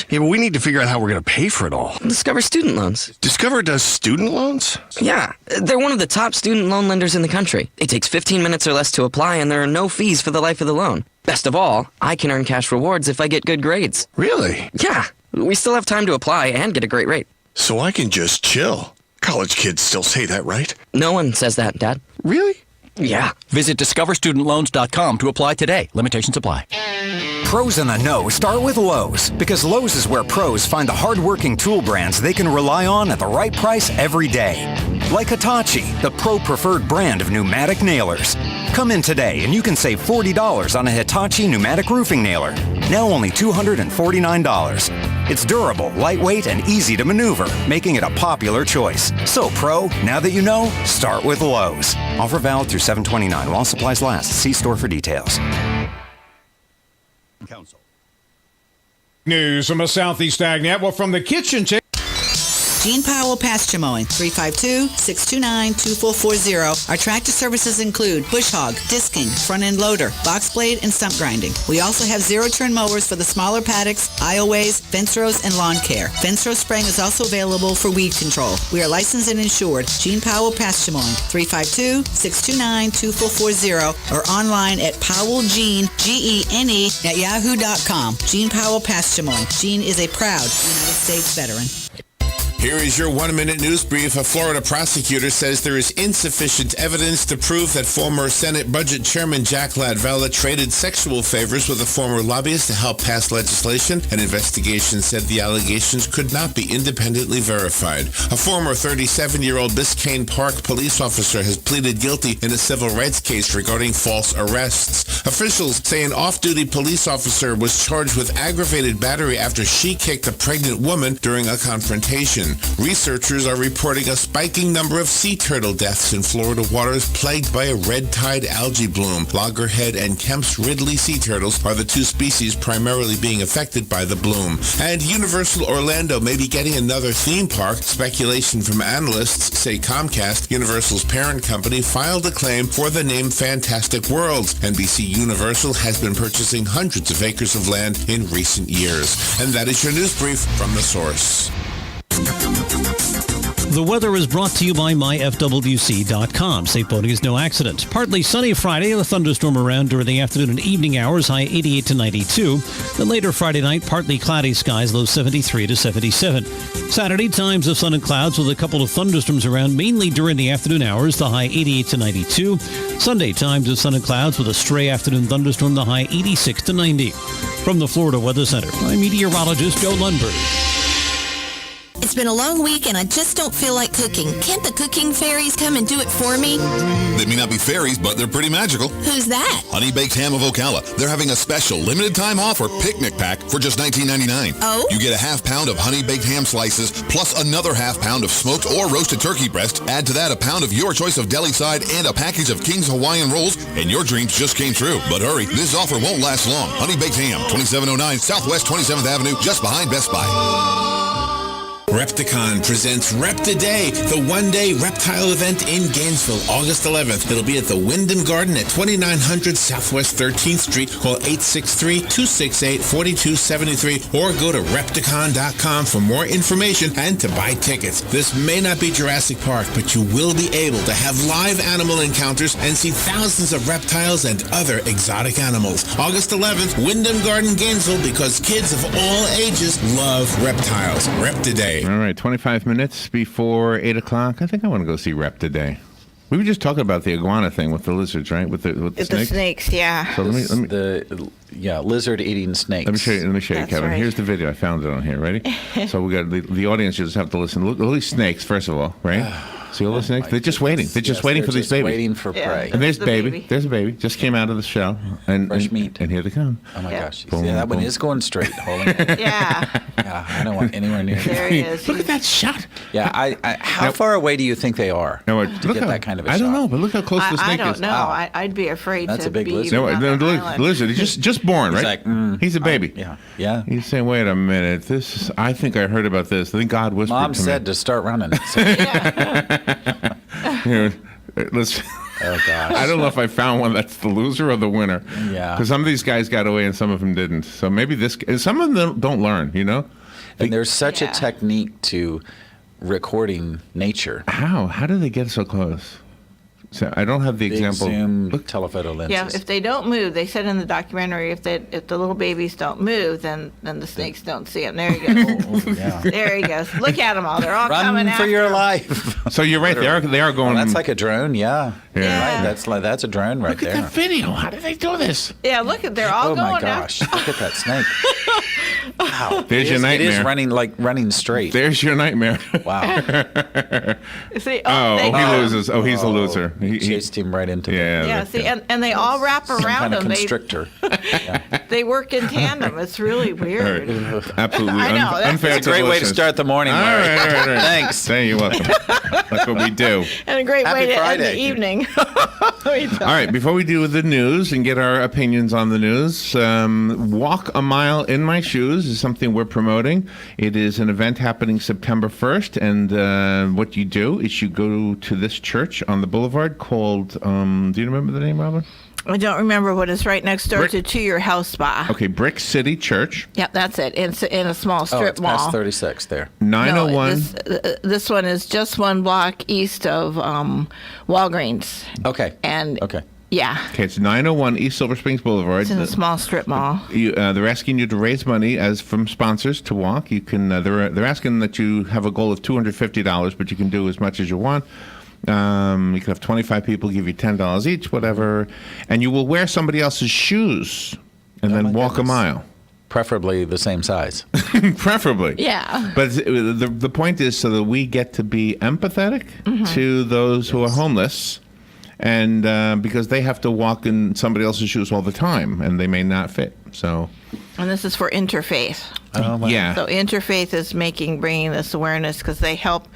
Yeah, but we need to figure out how we're going to pay for it all. Discover Student Loans. Discover does student loans? Yeah, they're one of the top student loan lenders in the country. It takes 15 minutes or less to apply, and there are no fees for the life of the loan. Best of all, I can earn cash rewards if I get good grades. Really? Yeah, we still have time to apply and get a great rate. So I can just chill. College kids still say that, right? No one says that, Dad. Really? Yeah. Visit discoverstudentloans.com to apply today. Limitations apply. Pros in the know start with Lowe's, because Lowe's is where pros find the hard-working tool brands they can rely on at the right price every day. Like Hitachi, the pro-preferred brand of pneumatic nailers. Come in today and you can save $40 on a Hitachi pneumatic roofing nailer. Now only $249. It's durable, lightweight, and easy to maneuver, making it a popular choice. So, pro, now that you know, start with Lowe's. Offer valid through 7/29 while supplies last. See store for details. Council. News from a Southeast Ag Network from the kitchen table. Gene Powell Pasture Mowing, 352-629-2440. Our tractor services include bush hog, disking, front-end loader, box blade, and stump grinding. We also have zero-turn mowers for the smaller paddocks, aisleways, fence rows, and lawn care. Fence row spraying is also available for weed control. We are licensed and insured. Gene Powell Pasture Mowing, 352-629-2440, or online at powellgene, Gene, at yahoo.com. Gene Powell Pasture Mowing. Gene is a proud United States veteran. Here is your one-minute news brief. A Florida prosecutor says there is insufficient evidence to prove that former Senate Budget Chairman Jack Latvala traded sexual favors with a former lobbyist to help pass legislation. An investigation said the allegations could not be independently verified. A former 37-year-old Biscayne Park police officer has pleaded guilty in a civil rights case regarding false arrests. Officials say an off-duty police officer was charged with aggravated battery after she kicked a pregnant woman during a confrontation. Researchers are reporting a spiking number of sea turtle deaths in Florida waters plagued by a red tide algae bloom. Loggerhead and Kemp's Ridley sea turtles are the two species primarily being affected by the bloom. And Universal Orlando may be getting another theme park. Speculation from analysts say Comcast, Universal's parent company, filed a claim for the name Fantastic Worlds. NBC Universal has been purchasing hundreds of acres of land in recent years. And that is your news brief from The Source. The weather is brought to you by myfwc.com. Safe boating is no accident. Partly sunny Friday, a thunderstorm around during the afternoon and evening hours, high 88 to 92. Then later Friday night, partly cloudy skies, low 73 to 77. Saturday, times of sun and clouds with a couple of thunderstorms around, mainly during the afternoon hours, the high 88 to 92. Sunday, times of sun and clouds with a stray afternoon thunderstorm, the high 86 to 90. From the Florida Weather Center, I'm meteorologist Joe Lundberg. It's been a long week and I just don't feel like cooking. Can't the cooking fairies come and do it for me? They may not be fairies, but they're pretty magical. Who's that? Honey Baked Ham of Ocala. They're having a special limited time offer picnic pack for just $19.99. Oh? You get a half pound of honey baked ham slices plus another half pound of smoked or roasted turkey breast. Add to that a pound of your choice of deli side and a package of King's Hawaiian rolls, and your dreams just came true. But hurry, this offer won't last long. Honey Baked Ham, 2709 Southwest 27th Avenue, just behind Best Buy. Repticon presents Rep Today, the one-day reptile event in Gainesville, August 11th. It'll be at the Wyndham Garden at 2900 Southwest 13th Street. Call 863-268-4273 or go to Repticon.com for more information and to buy tickets. This may not be Jurassic Park, but you will be able to have live animal encounters and see thousands of reptiles and other exotic animals. August 11th, Wyndham Garden, Gainesville, because kids of all ages love reptiles. Rep Today. All right, 25 minutes before 8 o'clock. I think I want to go see Rep Today. We were just talking about the iguana thing with the lizards, right? With the snakes? The snakes, yeah. So let me lizard-eating snakes. Let me show you, That's Kevin. right. Here's the video. I found it on here. Ready? So we got the audience. You just have to listen. Look at these snakes, first of all, right? See all the snakes? They're just waiting. They're just waiting for these babies. Waiting for prey. And there's baby. There's a baby. Just came out of the shell. And fresh meat. And here they come. Oh my gosh! Boom, that one boom. is going straight. Holding it. Yeah. I don't want anywhere near There he is. Look at that shot. Yeah. How far away do you think they are to get that kind of a shot? I don't know, but look how close the snake I is. don't know. I'd be afraid That's to a big be lizard. even No, on the that island. lizard. He's just born, He's right? like, he's a baby. Yeah. He's saying, "Wait a minute. I think I heard about this. I think God whispered Mom to me." said to start running. So. Here, let's Oh, gosh. I don't know if I found one that's the loser or the winner. Yeah. Because some of these guys got away and some of them didn't. So maybe some of them don't learn, you know? And there's such a technique to recording nature. How do they get so close? So I don't have the Big example. zoom telephoto lenses. Yeah, if they don't move, they said in the documentary, if the little babies don't move, then the snakes don't see them. There he goes. There he goes. Look at them all. They're all coming Run for after your him. life. So you're right. They are going. Well, that's like a drone. Yeah. Yeah. Right. That's a drone right there. Look at that video. How did they do this? Yeah, look at they're all Oh going my gosh! after. Look at that snake. Wow. There's your nightmare. It is running straight. There's your nightmare. Wow. See, he loses. Oh, he's a loser. He chased him right into Yeah, see, and they all wrap some around kind of them. constrictor. They work in tandem. It's really weird. Absolutely I know, that's unfair. It's a great way to listeners. start the morning. All Mary. right. Thanks. Hey, you're welcome. That's what we do. And a great Happy way to end Friday. the evening. All right, before we do the news and get our opinions on the news, Walk a Mile in My Shoes is something we're promoting. It is an event happening September 1st, and what you do is you go to this church on the boulevard called, do you remember the name, Robin? I don't remember what is right next door Brick- to Your House Spa. Okay, Brick City Church. Yep, that's it. It's in a small Oh, strip it's mall. past 36 there. 901. This one is just one block east of Walgreens. Okay. And Okay. yeah, Okay, it's 901 East Silver Springs Boulevard. it's in a small strip mall. They're asking you to raise money as from sponsors to walk. You can. They're asking that you have a goal of $250, but you can do as much as you want. You can have 25 people give you $10 each, whatever, and you will wear somebody else's shoes and then walk a mile. Preferably the same size. Preferably. Yeah. But the point is so that we get to be empathetic to those who are homeless. And because they have to walk in somebody else's shoes all the time, and they may not fit. So, And this is for Interfaith. yeah. So Interfaith is bringing this awareness because they help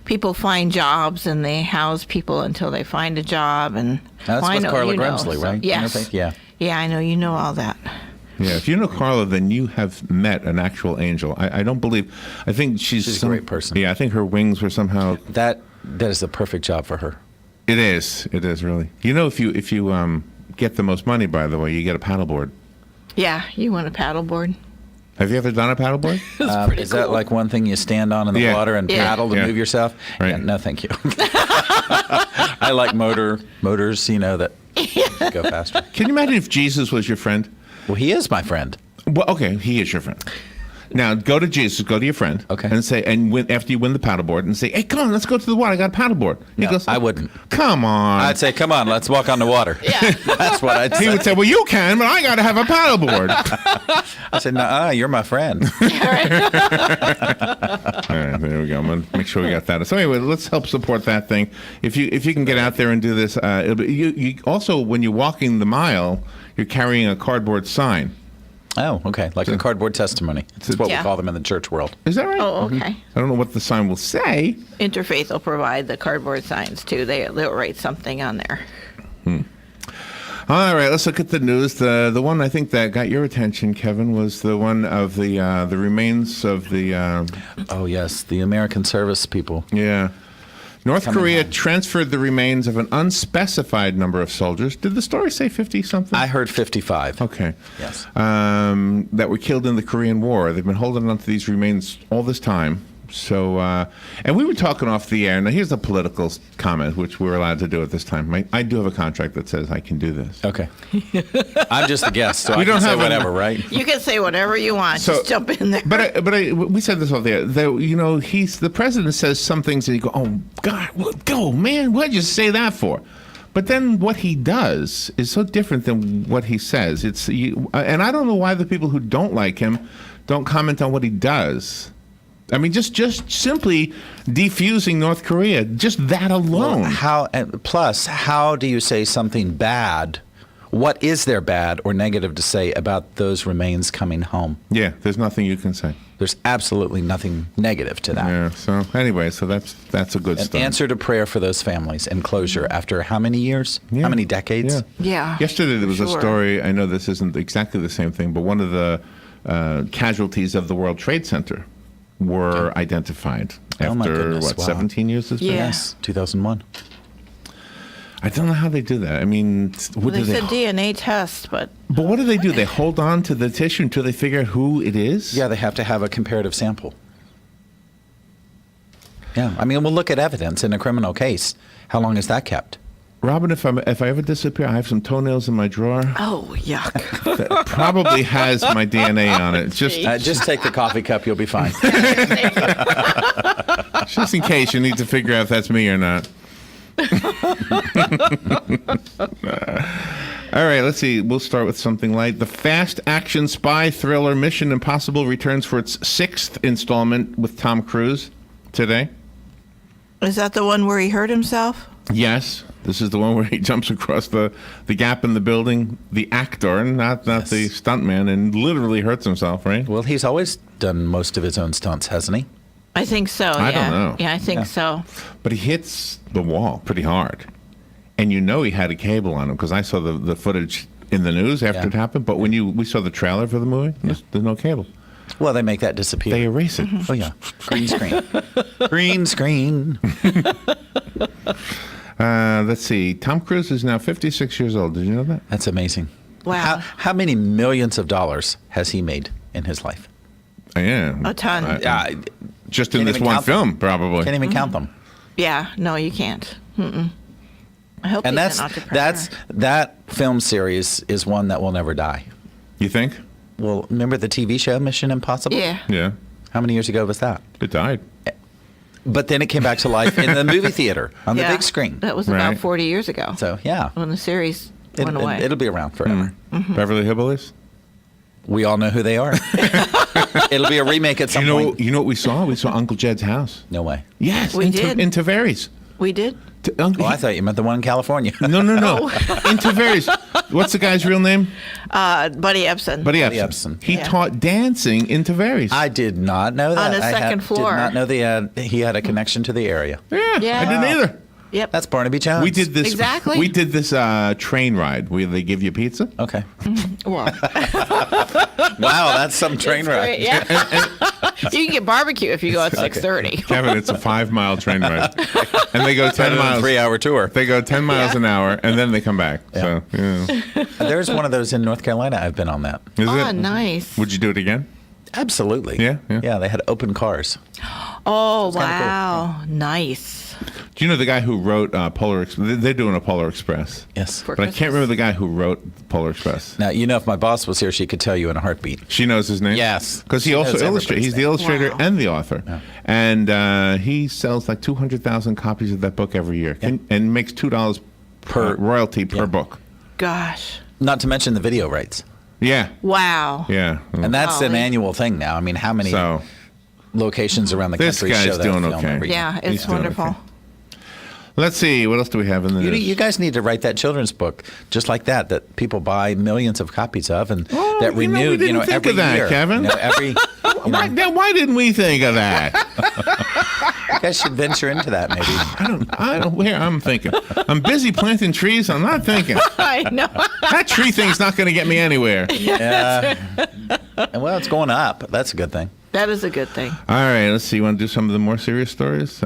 people find jobs and they house people until they find a job. And That's well, I with know Carla you know, Grimsley, so- right? Yes. Interfaith? Yeah. Yeah, I know you know all that. Yeah, if you know Carla, then you have met an actual angel. I don't believe. I think she's a great person. Yeah, I think her wings were somehow. That is the perfect job for her. It is. It is really. You know, if you get the most money, by the way, you get a paddleboard. Yeah, you want a paddleboard? Have you ever done a paddleboard? Is that like one thing you stand on in the water and paddle to move yourself? Right. Yeah, no, thank you. I like motors, you know, that go faster. Can you imagine if Jesus was your friend? Well, he is my friend. Well, okay, he is your friend. Now, go to Jesus, go to your friend, and say, after you win the paddleboard, and say, hey, come on, let's go to the water. I got a paddleboard. He goes, I wouldn't. Come on. I'd say, come on, let's walk on the water. Yeah. That's what I'd say. He would say, well, you can, but I got to have a paddleboard. I said, nah, you're my friend. All right, there we go. I'm going to make sure we got that. So anyway, let's help support that thing. If you can get out there and do this, you also, when you're walking the mile, you're carrying a cardboard sign. Oh, okay. Like a cardboard testimony. That's what we call them in the church world. Is that right? Oh, okay. I don't know what the sign will say. Interfaith will provide the cardboard signs too. They'll write something on there. All right, let's look at the news. The one I think that got your attention, Kevin, was the one of the remains of the. Oh yes, the American service people. Yeah. North Korea transferred the remains of an unspecified number of soldiers. Did the story say 50-something? I heard 55. Okay. Yes. That were killed in the Korean War. They've been holding on to these remains all this time. So, and we were talking off the air. Now, here's a political comment, which we're allowed to do at this time. I do have a contract that says I can do this. Okay. I'm just a guest, so We I can don't say have whatever, right? You can say whatever you want. So- Just jump in there. But we said this off the air. The president says some things and you go, oh, God, go, man, what'd you say that for? But then what he does is so different than what he says. And I don't know why the people who don't like him don't comment on what he does. I mean, just simply defusing North Korea, just that alone. Well, how do you say something bad? What is there bad or negative to say about those remains coming home? Yeah, there's nothing you can say. There's absolutely nothing negative to that. Yeah. So anyway, that's a good An start. answer to prayer for those families and closure after how many years? Yeah. How many decades? Yeah. Yesterday there was a sure. story. I know this isn't exactly the same thing, but one of the casualties of the World Trade Center were identified Oh, my after goodness, wow. 17 years? This Yeah. Yes, 2001. I don't know how they do that. I mean, what They do said DNA test, but what do they do? They hold on to the tissue until they figure out who it is? Yeah, they have to have a comparative sample. Yeah, I mean, we'll look at evidence in a criminal case. How long is that kept? Robin, if I ever disappear, I have some toenails in my drawer. oh yuck! That probably has my DNA on it. Just take the coffee cup, you'll be fine. Just in case you need to figure out if that's me or not. All right, let's see. We'll start with something light. The fast action spy thriller Mission Impossible returns for its 6th installment with Tom Cruise today. Is that the one where he hurt himself? Yes, this is the one where he jumps across the gap in the building, the actor, not the stuntman, and literally hurts himself, right? Well, he's always done most of his own stunts, hasn't he? I think so. I don't know. Yeah, I think so. But he hits the wall pretty hard. And you know he had a cable on him because I saw the footage in the news after it happened. But when we saw the trailer for the movie, there's no cable. Well, they make that disappear. They erase it. Oh, yeah. Green screen. Green screen. Let's see. Tom Cruise is now 56 years old. Did you know that? That's amazing. Wow. How many millions of dollars has he made in his life? Yeah. A ton. Just in this one film, probably. Can't even count them. Yeah. No, you can't. Mm-mm. I hope And he's an entrepreneur. that film series is one that will never die. You think? Well, remember the TV show Mission Impossible? Yeah. Yeah. How many years ago was that? It died. But then it came back to life in the movie theater on the big screen. That was about 40 years ago. So, yeah. When the series went away. It'll be around forever. Beverly Hillbillies? We all know who they are. It'll be a remake at some point. You know what we saw? We saw Uncle Jed's house. No way. Yes. We did. In Tavares. We did. Oh, I thought you meant the one in California. No. In Tavares. What's the guy's real name? Buddy Epson. Buddy Epson. He taught dancing in Tavares. I did not know that. On the second floor. Did not know he had a connection to the area. Yeah. I didn't either. Yep. That's Barnaby Jones. We did this. Exactly. We did this train ride where they give you pizza. Okay. Well, Wow, that's some train ride. great, yeah. You can get barbecue if you go at 6:30. Kevin, it's a 5-mile train ride, and they go 10 miles. 3-hour tour. They go 10 miles an hour, and then they come back. Yeah. So, yeah. There's one of those in North Carolina. I've been on that. Is Oh, it? nice. Would you do it again? Absolutely. Yeah? Yeah, they had open cars. Oh, kinda cool. wow. Nice. Do you know the guy who wrote Polar Express? They're doing a Polar Express. Yes. But I can't remember the guy who wrote Polar Express. Now, you know, if my boss was here, she could tell you in a heartbeat. She knows his name? Yes. Because he She also knows illustrates. He's the illustrator Wow. and the author. Yeah. And he sells like 200,000 copies of that book every year and makes $2 per royalty per book. Gosh. Not to mention the video rights. Yeah. Wow. Yeah. And that's an Golly. annual thing now. I mean, how many So locations around the this country guy's show that doing film okay. every year? Yeah, He's it's doing wonderful. okay. Let's see. What else do we have in the news? You guys need to write that children's book just like that people buy millions of copies of and that we renewed, didn't think every of that, year. Kevin. Every Why didn't we think of that? you guys should venture into that maybe. I don't. Where I'm thinking. I'm busy planting trees. I'm not thinking. I know. That tree thing's not going to get me anywhere. Yeah. Well, it's going up. That's a good thing. That is a good thing. All right. Let's see. You want to do some of the more serious stories?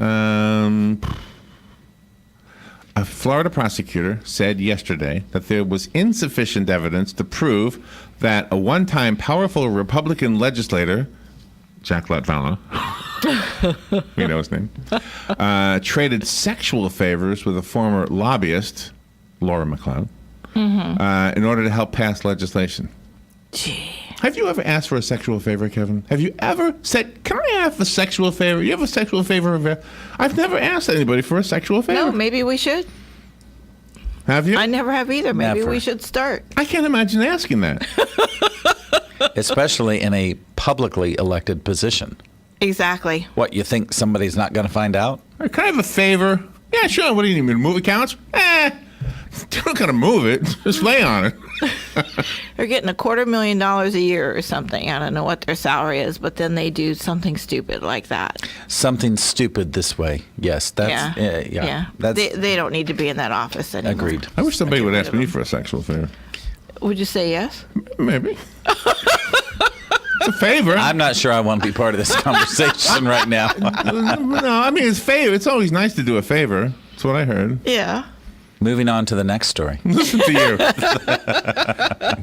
A Florida prosecutor said yesterday that there was insufficient evidence to prove that a one-time powerful Republican legislator, Jack Latvala, we know his name, traded sexual favors with a former lobbyist, Laura McLeod, in order to help pass legislation. Gee. Have you ever asked for a sexual favor, Kevin? Have you ever said, can I have a sexual favor? You have a sexual favor? I've never asked anybody for a sexual favor. No, maybe we should. Have you? I never have either. Maybe Never. we should start. I can't imagine asking that. Especially in a publicly elected position. Exactly. What, you think somebody's not going to find out? Can I have a favor? Yeah, sure. What do you need me to move accounts? You're not going to move it. Just lay on it. They're getting $250,000 a year or something. I don't know what their salary is, but then they do something stupid like that. Something stupid this way. Yes, that's Yeah. That's They don't need to be in that office anymore. agreed. I wish somebody would ask me for a sexual favor. Would you say yes? Maybe. It's a favor. I'm not sure I want to be part of this conversation right now. No, I mean, it's favor. It's always nice to do a favor. That's what I heard. Yeah. Moving on to the next story. Listen to you.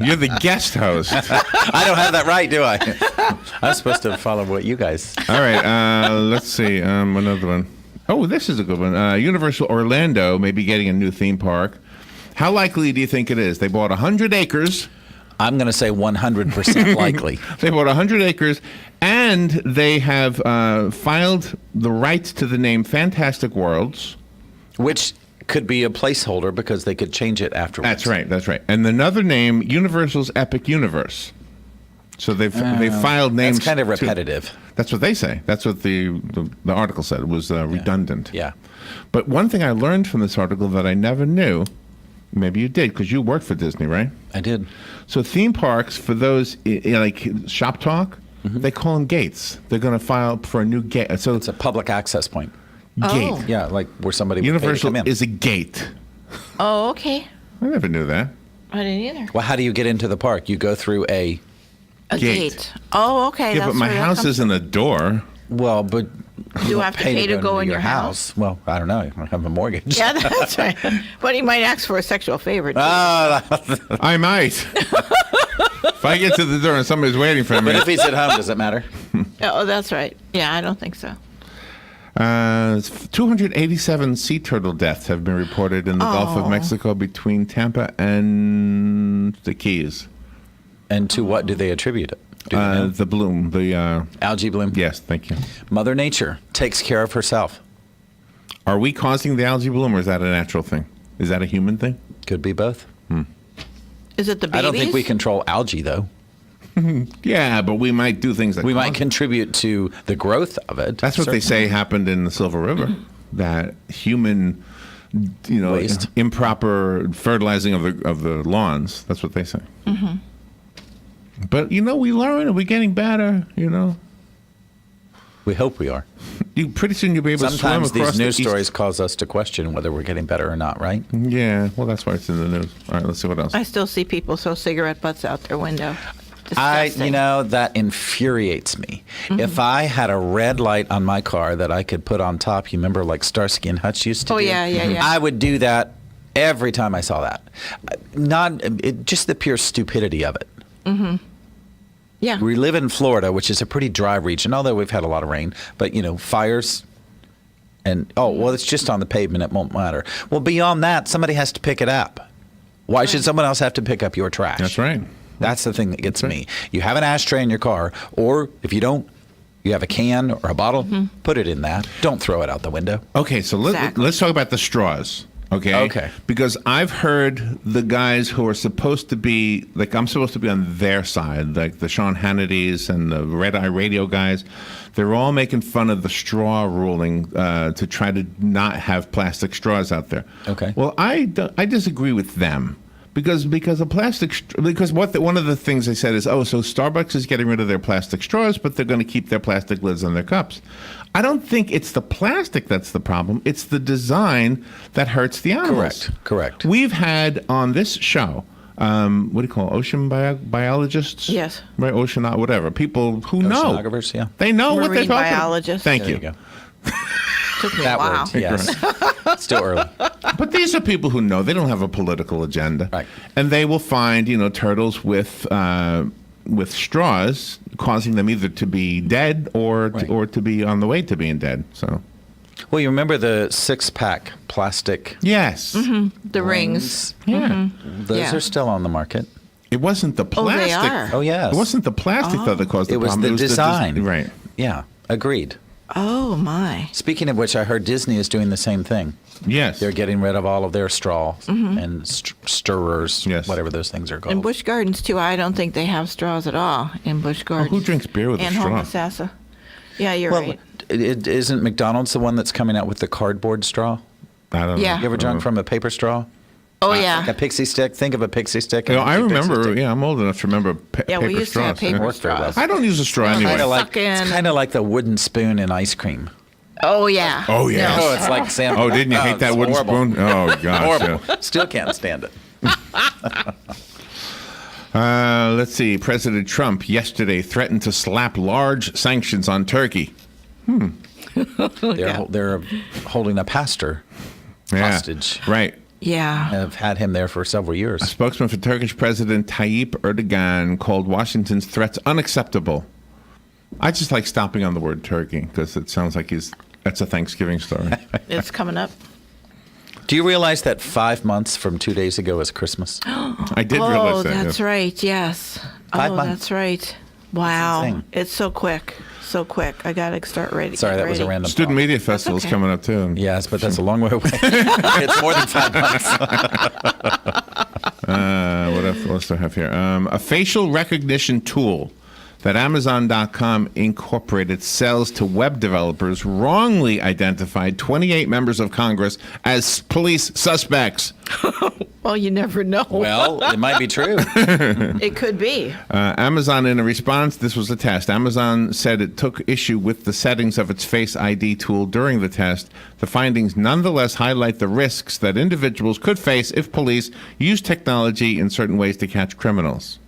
You're the guest host. I don't have that right, do I? I'm supposed to follow what you guys. All right. Let's see. Another one. Oh, this is a good one. Universal Orlando may be getting a new theme park. How likely do you think it is? They bought 100 acres. I'm going to say 100% likely. They bought 100 acres, and they have filed the rights to the name Fantastic Worlds. Which could be a placeholder because they could change it afterwards. That's right. And another name, Universal's Epic Universe. So they've filed names. That's kind of repetitive. That's what they say. That's what the article said. It was redundant. Yeah. But one thing I learned from this article that I never knew, maybe you did, because you worked for Disney, right? I did. So theme parks, for those, like Shop Talk, they call them gates. They're going to file for a new gate. So it's a public access point. Gate. Oh. Yeah, like where somebody would pay to Universal come in. is a gate. Oh, okay. I never knew that. I didn't either. Well, how do you get into the park? You go through a gate. Oh, okay. Yeah, but my house isn't a door. Well, but Do you have to pay to go in your house? Well, I don't know. I have a mortgage. Yeah, that's right. But he might ask for a sexual favor. Too. I might. If I get to the door and somebody's waiting for me. But if he's at home, does it matter? Oh, that's right. Yeah, I don't think so. 287 sea turtle deaths have been reported in the Gulf of Mexico between Tampa and the Keys. And to what do they attribute it? The bloom, the algae bloom. Yes, thank you. Mother Nature takes care of herself. Are we causing the algae bloom, or is that a natural thing? Is that a human thing? Could be both. Is it the babies? I don't think we control algae, though. Yeah, but we might do things that we might contribute to the growth of it. That's what they say happened in the Silver River. That human, waste, improper fertilizing of the lawns. That's what they say. Mm-hmm. But we learn, and we're getting better. We hope we are. Pretty soon you'll be able to swim Sometimes across these news the stories cause us to question whether we're getting better or not, right? Yeah, well, that's why it's in the news. All right, let's see what else. I still see people throw cigarette butts out their window. Disgusting. That infuriates me. Mm-hmm. If I had a red light on my car that I could put on top, you remember like Starsky and Hutch used to do? Oh, yeah. I would do that every time I saw that. Just the pure stupidity of it. Mm-hmm. Yeah. We live in Florida, which is a pretty dry region, although we've had a lot of rain. But, fires and, it's just on the pavement. It won't matter. Well, beyond that, somebody has to pick it up. Why should someone else have to pick up your trash? That's right. That's the thing that gets me. You have an ashtray in your car, or if you don't, you have a can or a bottle, put it in that. Don't throw it out the window. Okay, so let's talk about the straws. Okay. Because I've heard the guys who are supposed to be, like, I'm supposed to be on their side, like the Sean Hannitys and the Red Eye Radio guys. They're all making fun of the straw ruling to try to not have plastic straws out there. Okay. Well, I disagree with them. Because one of the things they said is, so Starbucks is getting rid of their plastic straws, but they're going to keep their plastic lids on their cups. I don't think it's the plastic that's the problem. It's the design that hurts the animals. Correct. We've had on this show, what do you call it, ocean biologists? Yes. Right, whatever. People who know. Oceanographers, yeah. They know what they're Marine talking biologists. about. Thank There you. you go. Took me a That while. word, yes. Still early. But these are people who know. They don't have a political agenda. Right. And they will find, turtles with straws, causing them either to be dead or to be on the way to being dead. So. Well, you remember the 6-pack plastic? Yes. Mm-hmm. The rings. Yeah. Mm-hmm. Those are still on the market. It wasn't the plastic. they are. Oh, yes. It wasn't the plastic though that caused the It was problem. the design. Right. Yeah, agreed. Oh, my. Speaking of which, I heard Disney is doing the same thing. Yes. They're getting rid of all of their straws and stirrers, Yes. whatever those things are called. In Busch Gardens, too, I don't think they have straws at all in Busch Gardens. Who drinks beer with a and straw? Homosassa. Yeah, you're right. Isn't McDonald's the one that's coming out with the cardboard straw? I don't know. Yeah. You ever drunk from a paper straw? Oh, yeah. Like a pixie stick? Think of a pixie stick. I remember. Yeah, I'm old enough to remember Yeah, paper we used straws. to have paper Worked very well. straws. I don't use a straw anyway. It's kind of like the wooden spoon in ice cream. Oh, yeah. Oh, yeah. Oh, it's like salmon. Oh, didn't you hate that it's wooden horrible. spoon? Oh, gosh. Horrible. Still can't stand it. Let's see. President Trump yesterday threatened to slap large sanctions on Turkey. They're holding a pastor hostage. Right. Yeah. have had him there for several years. A spokesman for Turkish President Tayyip Erdogan called Washington's threats unacceptable. I just like stopping on the word Turkey because it sounds like that's a Thanksgiving story. It's coming up. Do you realize that 5 months from 2 days ago is Christmas? I did realize that. Oh, that's right. Yes. 5 months. That's right. Wow. insane. It's so quick. So quick. I got to start ready. Sorry, that was a ready. random Student thought. Media Festival is okay. coming up too. Yes, but that's a long way away. It's more than 5 months. What else do I have here? A facial recognition tool that Amazon.com Incorporated sells to web developers wrongly identified 28 members of Congress as police suspects. Well, you never know. Well, it might be true. It could be. Amazon, in a response, this was a test. Amazon said it took issue with the settings of its Face ID tool during the test. The findings nonetheless highlight the risks that individuals could face if police use technology in certain ways to catch criminals.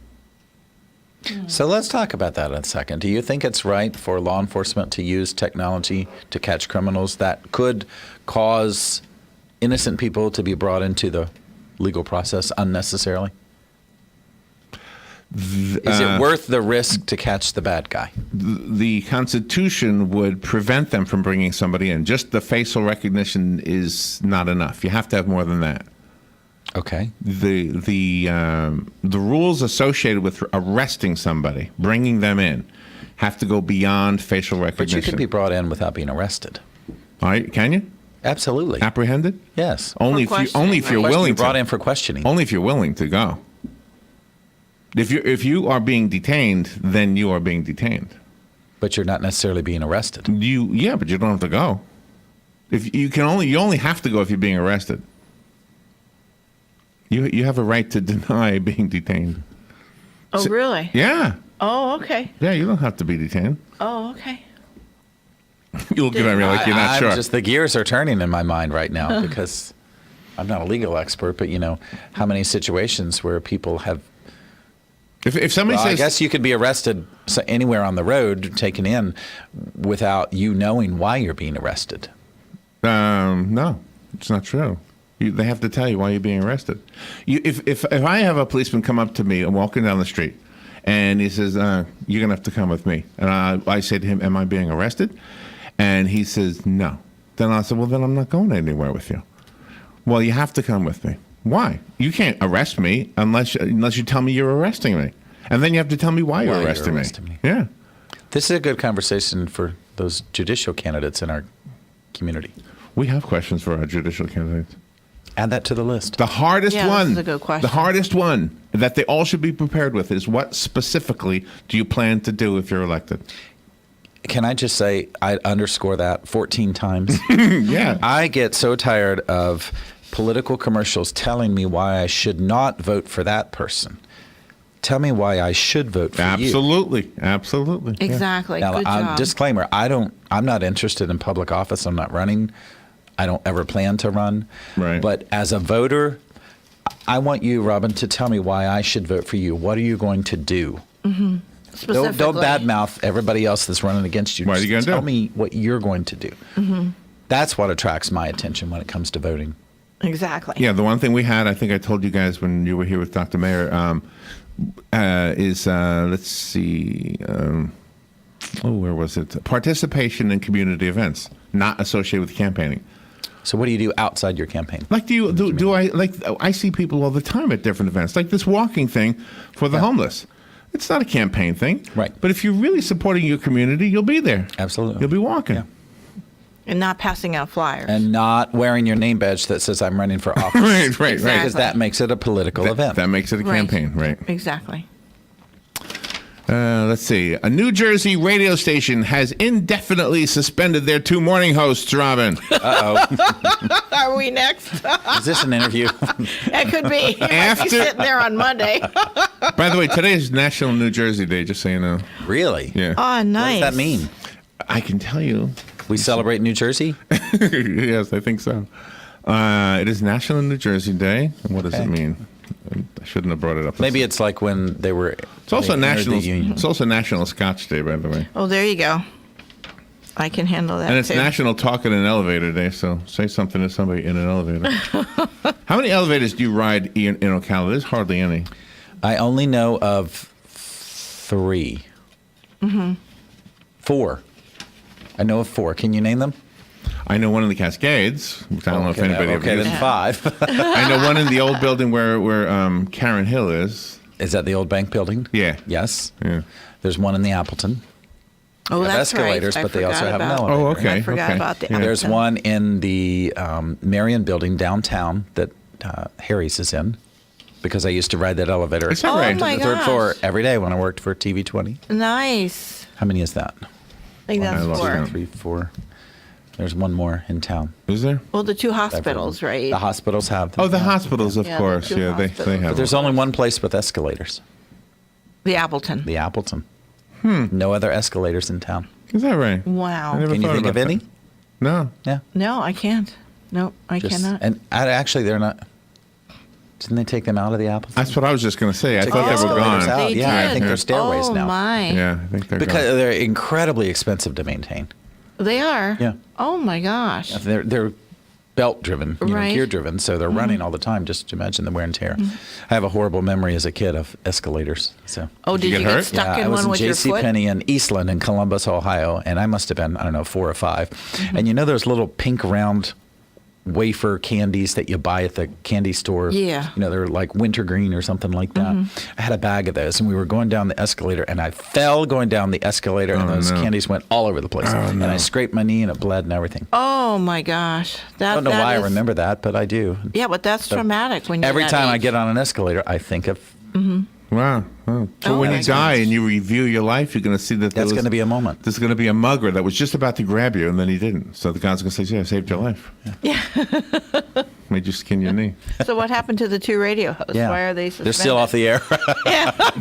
So let's talk about that in a second. Do you think it's right for law enforcement to use technology to catch criminals that could cause innocent people to be brought into the legal process unnecessarily? Is it worth the risk to catch the bad guy? The Constitution would prevent them from bringing somebody in. Just the facial recognition is not enough. You have to have more than that. Okay. The rules associated with arresting somebody, bringing them in, have to go beyond facial recognition. But you could be brought in without being arrested. All right, can you? Absolutely. Apprehended? Yes. Only if you're willing to. Brought in for questioning. Only if you're willing to go. If you are being detained, then you are being detained. But you're not necessarily being arrested. But you don't have to go. If you only have to go if you're being arrested. You have a right to deny being detained. Oh, really? Yeah. Oh, okay. Yeah, you don't have to be detained. Oh, okay. You look at me like you're not sure. The gears are turning in my mind right now because I'm not a legal expert, but how many situations where people have. If somebody says, I guess you could be arrested anywhere on the road, taken in, without you knowing why you're being arrested. No, it's not true. They have to tell you why you're being arrested. If I have a policeman come up to me, I'm walking down the street, and he says, "You're gonna have to come with me," and I say to him, "Am I being arrested?" And he says, "No." Then I said, "Well, then I'm not going anywhere with you." Well, you have to come with me. Why? You can't arrest me unless you tell me you're arresting me, and then you have to tell me why you're arresting me. Yeah. This is a good conversation for those judicial candidates in our community. We have questions for our judicial candidates. Add that to the list. The hardest one. This is a good question. The hardest one that they all should be prepared with is what specifically do you plan to do if you're elected? Can I just say, I underscore that 14 times. Yeah. I get so tired of political commercials telling me why I should not vote for that person. Tell me why I should vote for you. Absolutely. Exactly. Now, Good job. disclaimer, I'm not interested in public office. I'm not running. I don't ever plan to run. Right. But as a voter, I want you, Robin, to tell me why I should vote for you. What are you going to do? Mm-hmm. Don't badmouth everybody else that's running against you. What are you going to do? Tell me what you're going to do. Mm-hmm. That's what attracts my attention when it comes to voting. Exactly. Yeah, the one thing we had, I think I told you guys when you were here with Dr. Mayer, is, let's see, where was it? Participation in community events, not associated with campaigning. So what do you do outside your campaign? Like I see people all the time at different events, like this walking thing for the homeless. It's not a campaign thing. Right. But if you're really supporting your community, you'll be there. Absolutely. You'll be walking. Yeah. And not passing out flyers. And not wearing your name badge that says I'm running for office. Right. Because that makes it a political event. That makes it a campaign, right? Exactly. Let's see. A New Jersey radio station has indefinitely suspended their 2 morning hosts, Robin. Uh-oh. Are we next? Is this an interview? It could be. You might be sitting there on Monday. By the way, today is National New Jersey Day, just so you know. Really? Yeah. Oh, nice. What does that mean? I can tell you. We celebrate New Jersey? Yes, I think so. It is National New Jersey Day. And what does it mean? I shouldn't have brought it up. Maybe it's like when they were. It's also National. The Union. It's also National Scotch Day, by the way. Oh, there you go. I can handle that. And it's too. National Talk in an Elevator Day. So say something to somebody in an elevator. How many elevators do you ride in Ocala? There's hardly any. I only know of 3. Mm-hmm. 4. I know of 4. Can you name them? I know one in the Cascades, which I don't know if anybody ever then used. 5. I know one in the old building where Karen Hill is. Is that the old bank building? Yeah. Yes. Yeah. There's one in the Appleton. Oh, They have that's escalators, right. but they also have an elevator. Oh, okay. I forgot about the There's Appleton. one in the Marion building downtown that Harry's is in, because I used to ride that elevator Is that right? my to the third gosh. floor every day when I worked for TV20. Nice. How many is that? I think I that's lost 4. count. 3, 4. There's one more in town. Is there? Well, the 2 hospitals, right? The hospitals have them. Oh, the hospitals, of Yeah, the course. 2 Yeah, they hospitals. have. But there's only one place with escalators. The Appleton. The Appleton. No other escalators in town. Is that right? Wow. I never Can you thought think of about any? that. No. Yeah. No, I can't. No, I Just- cannot. And actually, they're not. Didn't they take them out of the Appleton? That's what I was just going to say. I Took thought the they were escalators gone. out. They Yeah, I did. think they're stairways oh, now. my. Yeah, I think they're Because gone. they're incredibly expensive to maintain. They are? Yeah. Oh, my gosh. They're belt driven, Right. gear driven, so they're running all the time. Just imagine the wear and tear. I have a horrible memory as a kid of escalators. So. Oh, did you you get get hurt? stuck Yeah, in I was one in with your J.C. foot? Penney in Eastland in Columbus, Ohio, and I must have been, I don't know, 4 or 5. And you know those little pink round wafer candies that you buy at the candy store? Yeah. You know, they're like wintergreen or something like that. I had a bag of those, and we were going down the escalator, and I fell going down the escalator, and those candies went all over the place. And I scraped my knee, and it bled and everything. Oh, my gosh. I don't know why I remember that, but I do. Yeah, but that's traumatic when you're Every that time I age. get on an escalator, I think of Wow. Oh. So Oh when my you die gosh. and you review your life, you're going to see that that's going to be a moment. there's going to be a mugger that was just about to grab you, and then he didn't. So the guy's going to say, "Yeah, I saved your life. Yeah. Made you skin your knee." So what happened to the 2 radio hosts? Yeah. Why are they suspended? They're still off the air.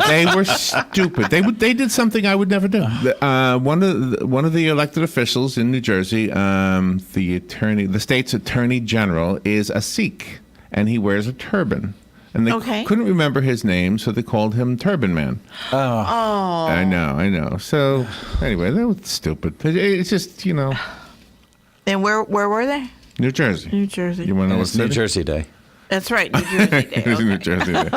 They were stupid. They did something I would never do. One of the elected officials in New Jersey, the state's attorney general, is a Sikh, and he wears a turban. And they Okay. couldn't remember his name, so they called him Turban Man. Oh. I know. So anyway, that was stupid. It's just, And where were they? New Jersey. New Jersey. You want to know what It's New city? Jersey Day. That's right, New Jersey Day. It is New Okay. Jersey. Day.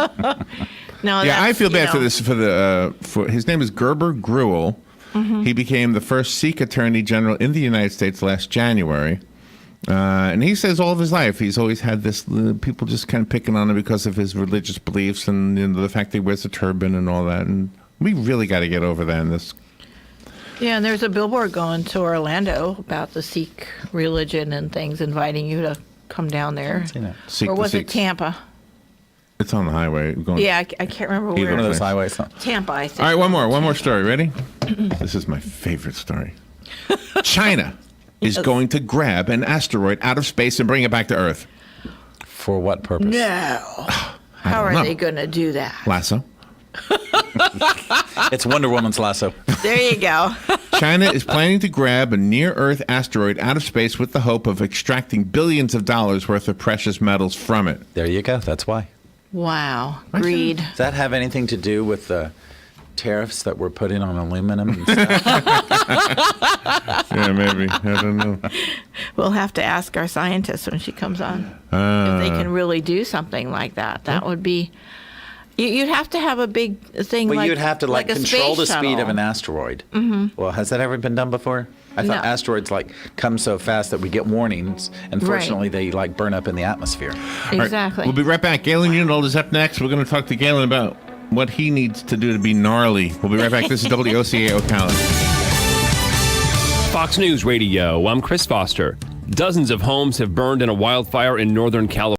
No, Yeah, I that's, feel bad you for know, this. For his name is Gerber Gruel. He became the first Sikh attorney general in the United States last January. And he says all of his life he's always had this people just kind of picking on him because of his religious beliefs and the fact that he wears a turban and all that. And we really got to get over that in this. Yeah, and there's a billboard going to Orlando about the Sikh religion and things, inviting you to come down there. Sikh Or the was it Sikhs. Tampa? It's on the highway. Going Yeah, I can't remember Either where. One of those place. highways. Tampa, I think. All right, one more story. Ready? This is my favorite story. China is going to grab an asteroid out of space and bring it back to Earth. For what purpose? No. How are know. they going to do that? Lasso. It's Wonder Woman's lasso. There you go. China is planning to grab a near-Earth asteroid out of space with the hope of extracting billions of dollars worth of precious metals from it. There you go. That's why. Wow. Greed. Does that have anything to do with the tariffs that were put in on aluminum and stuff? Yeah, maybe. I don't know. We'll have to ask our scientist when she comes on if they can really do something like that. That would be. You'd have to have a big thing. Well, like, you'd have to like a control the space speed of shuttle. an asteroid. Mm-hmm. Well, has that ever been done before? I thought No. asteroids come so fast that we get warnings, and fortunately they burn up in the atmosphere. All right, Exactly. we'll be right back. Galen Unitold is up next. We're going to talk to Galen about what he needs to do to be gnarly. We'll be right back. This is WOCA Ocala. Fox News Radio, I'm Chris Foster. Dozens of homes have burned in a wildfire in Northern California.